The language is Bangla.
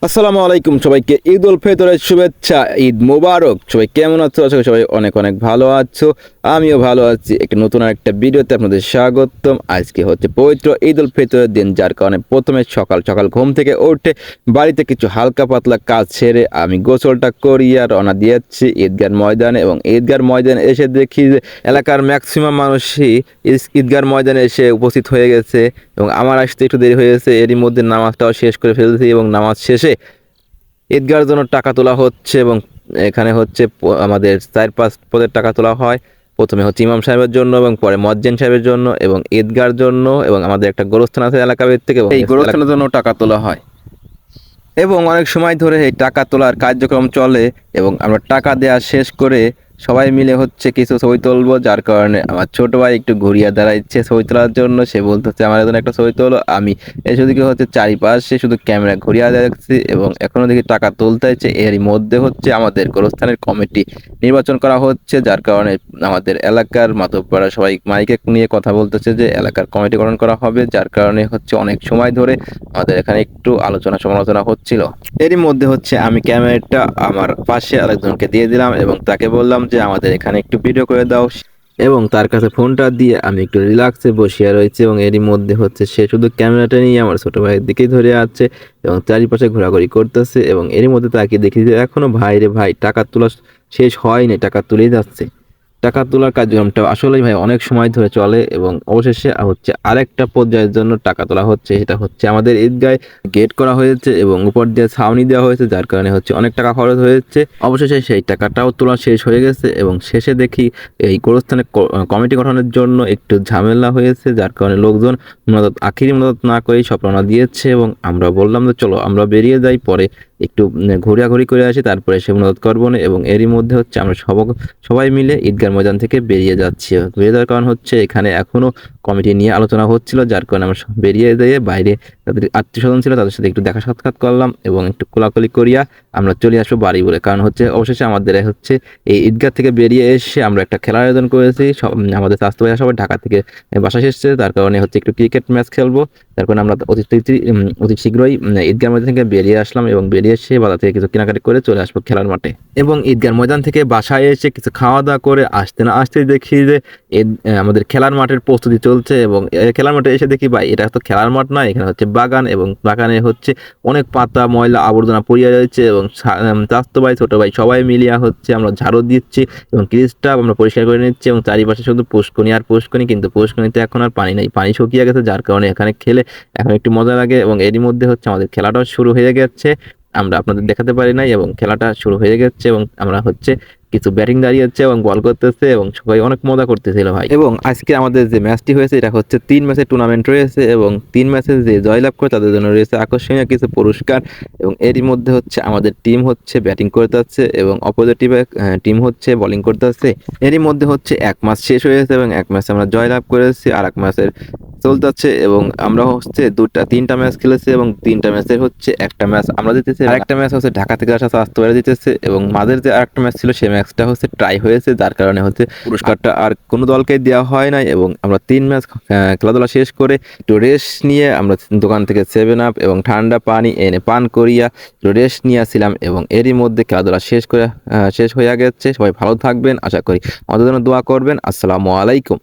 আসসালামু আলাইকুম সবাইকে ঈদ উল ফিতরের শুভেচ্ছা। ঈদ মোবারক। সবাই কেমন আছো? আশা করি সবাই অনেক অনেক ভালো আছো। আমিও ভালো আছি। একটা নতুন একটা ভিডিওতে আপনাদের স্বাগতম। আজকে হচ্ছে পবিত্র ঈদ উল ফিতরের দিন, যার কারণে প্রথমে সকাল সকাল ঘুম থেকে উঠে বাড়িতে কিছু হালকা পাতলা কাজ সেরে আমি গোসলটা করিয়া রওনা দিয়েছি ঈদগার ময়দানে। এবং ঈদগার ময়দানে এসে দেখি যে এলাকার ম্যাক্সিমাম মানুষই ঈদগার ময়দানে এসে উপস্থিত হয়ে গেছে এবং আমার আসতে একটু দেরি হয়ে গেছে। এরই মধ্যে নামাজটাও শেষ করে ফেলেছি এবং নামাজ শেষে ঈদগাহর জন্য টাকা তোলা হচ্ছে। এবং এখানে হচ্ছে আমাদের 4-5 পদের টাকা তোলা হয়। প্রথমে হচ্ছে ইমাম সাহেবের জন্য এবং পরে মুয়াজ্জিন সাহেবের জন্য এবং ঈদগাহর জন্য, এবং আমাদের একটা গোরস্থান আছে এলাকা ভিত্তিক থেকে, এবং এই গোরস্থানের জন্য টাকা তোলা হয় এবং অনেক সময় ধরে এই টাকা তোলার কার্যক্রম চলে। এবং আমরা টাকা দেওয়া শেষ করে সবাই মিলে হচ্ছে কিছু ছবি তুলবো, যার কারণে আমার ছোট ভাই একটু ঘুরিয়ে দাঁড়াইছে ছবি তোলার জন্য। সে বলতেছে আমার জন্য একটা ছবি তোলো। আমি এসে দিকে হচ্ছে চারিপাশে শুধু ক্যামেরা ঘুরিয়ে দেখছি এবং এখনো দেখি টাকা তুলতে হচ্ছে। এরই মধ্যে হচ্ছে আমাদের গোরস্থানের কমিটি নির্বাচন করা হচ্ছে, যার কারণে আমাদের এলাকার মাতব্বররা সবাই মাইকে নিয়ে কথা বলতেছে যে এলাকার কমিটি গঠন করা হবে, যার কারণে হচ্ছে অনেক সময় ধরে আমাদের এখানে একটু আলোচনা সমালোচনা হচ্ছিল। এরই মধ্যে হচ্ছে আমি ক্যামেরাটা আমার পাশে আরেকজনকে দিয়ে দিলাম এবং তাকে বললাম যে আমাদের এখানে একটু ভিডিও করে দাও, এবং তার কাছে ফোনটা দিয়ে আমি একটু রিল্যাক্সে বসিয়া রয়েছি। এবং এরই মধ্যে হচ্ছে সে শুধু ক্যামেরাটা নিয়ে আমার ছোট ভাইয়ের দিকেই ধরে আছে এবং চারিপাশে ঘোরাঘুরি করতেছে। এবং এরই মধ্যে তাকে দেখি যে এখনো ভাই রে ভাই টাকা তোলা শেষ হয়নি, টাকা তুলেই যাচ্ছে। টাকা তোলার কার্যক্রমটা আসলেই ভাই অনেক সময় ধরে চলে এবং অবশেষে হচ্ছে আরেকটা পর্যায়ের জন্য টাকা তোলা হচ্ছে। সেটা হচ্ছে আমাদের ঈদগায় গেট করা হয়েছে এবং উপর দিয়ে ছাউনি দেওয়া হয়েছে, যার কারণে হচ্ছে অনেক টাকা খরচ হয়েছে। অবশেষে সেই টাকাটাও তোলা শেষ হয়ে গেছে এবং শেষে দেখি এই গোরস্থানে কমিটি গঠনের জন্য একটু ঝামেলা হয়েছে, যার কারণে লোকজন আখিরি মদত না করেই সব রওনা দিয়েছে। এবং আমরা বললাম যে চলো আমরা বেরিয়ে যাই, পরে একটু ঘোরাঘুরি করে আসি, তারপরে সে মদত করবো না। এবং এরই মধ্যে হচ্ছে আমরা সবাই মিলে ঈদগাহ ময়দান থেকে বেরিয়ে যাচ্ছি। বেরিয়ে যাওয়ার কারণ হচ্ছে এখানে এখনো কমিটি নিয়ে আলোচনা হচ্ছিল, যার কারণে আমরা বেরিয়ে যেয়ে বাইরে তাদের আত্মীয় স্বজন ছিল তাদের সাথে একটু দেখা সাক্ষাৎ করলাম এবং একটু কোলাকুলি করিয়া আমরা চলে আসবো বাড়ি বলে। কারণ হচ্ছে অবশেষে আমাদের হচ্ছে এই ঈদগাহ থেকে বেরিয়ে এসে আমরা একটা খেলার আয়োজন করেছি। আমাদের স্বাস্থ্য ভাইয়া সবাই ঢাকা থেকে বাসায় এসেছে, তার কারণে হচ্ছে একটু ক্রিকেট ম্যাচ খেলবো। তার কারণে আমরা অতি শীঘ্রই ঈদগাহ ময়দান থেকে বেরিয়ে আসলাম এবং বেরিয়ে এসে বাজার থেকে কিছু কেনাকাটি করে চলে আসবো খেলার মাঠে। এবং ঈদগাহ ময়দান থেকে বাসায় এসে কিছু খাওয়া দাওয়া করে আসতে না আসতেই দেখি যে আমাদের খেলার মাঠের প্রস্তুতি চলছে। এবং খেলার মাঠে এসে দেখি ভাই এটা তো খেলার মাঠ নয়, এখানে হচ্ছে বাগান, এবং বাগানে হচ্ছে অনেক পাতা ময়লা আবর্জনা পড়িয়া রয়েছে। এবং চাচাতো ভাই ছোট ভাই সবাই মিলিয়া হচ্ছে আমরা ঝাড়ু দিচ্ছি এবং ক্রিজটা আমরা পরিষ্কার করে নিচ্ছি। এবং চারিপাশে শুধু পুষ্কনি আর পুষ্কনি, কিন্তু পুষ্কনিতে এখন আর পানি নেই, পানি শুকিয়ে গেছে, যার কারণে এখানে খেলে এখন একটু মজা লাগে। এবং এরই মধ্যে হচ্ছে আমাদের খেলাটাও শুরু হয়ে গেছে, আমরা আপনাদের দেখাতে পারি নাই এবং খেলাটা শুরু হয়ে গেছে। এবং আমরা হচ্ছে কিছু ব্যাটিং দাঁড়িয়েছে এবং বল করতেছে এবং সবাই অনেক মজা করতেছিল ভাই। এবং আজকে আমাদের যে ম্যাচটি হয়েছে এটা হচ্ছে 3 ম্যাচের টুর্নামেন্ট রয়েছে এবং 3 ম্যাচে যে জয়লাভ করে তাদের জন্য রয়েছে আকর্ষণীয় কিছু পুরস্কার। এবং এরই মধ্যে হচ্ছে আমাদের টিম হচ্ছে ব্যাটিং করতে যাচ্ছে এবং অপোজিট টিম হচ্ছে বোলিং করতে যাচ্ছে। এরই মধ্যে হচ্ছে এক ম্যাচ শেষ হয়েছে এবং এক ম্যাচে আমরা জয়লাভ করেছি, আর এক ম্যাচের চলতেছে। এবং আমরা হচ্ছে 3টা ম্যাচ খেলেছি এবং 3টা ম্যাচের হচ্ছে একটা ম্যাচ আমরা জিতেছি, আরেকটা ম্যাচ হচ্ছে ঢাকা থেকে আসা স্বাস্থ্য ভাইরা জিতেছে। এবং মাঝের যে আরেকটা ম্যাচ ছিল সেই ম্যাচটা হচ্ছে ট্রাই হয়েছে, যার কারণে হচ্ছে পুরস্কারটা আর কোনো দলকে দেওয়া হয় নাই। এবং আমরা 3 ম্যাচ খেলাধুলা শেষ করে একটু রেস্ট নিয়ে আমরা দোকান থেকে 7 আপ এবং ঠান্ডা পানি এনে পান করিয়া একটু রেস্ট নিয়েছিলাম। এবং এরই মধ্যে খেলাধুলা শেষ হয়ে গেছে। সবাই ভালো থাকবেন, আশা করি আমাদের জন্য দোয়া করবেন। আসসালামু আলাইকুম।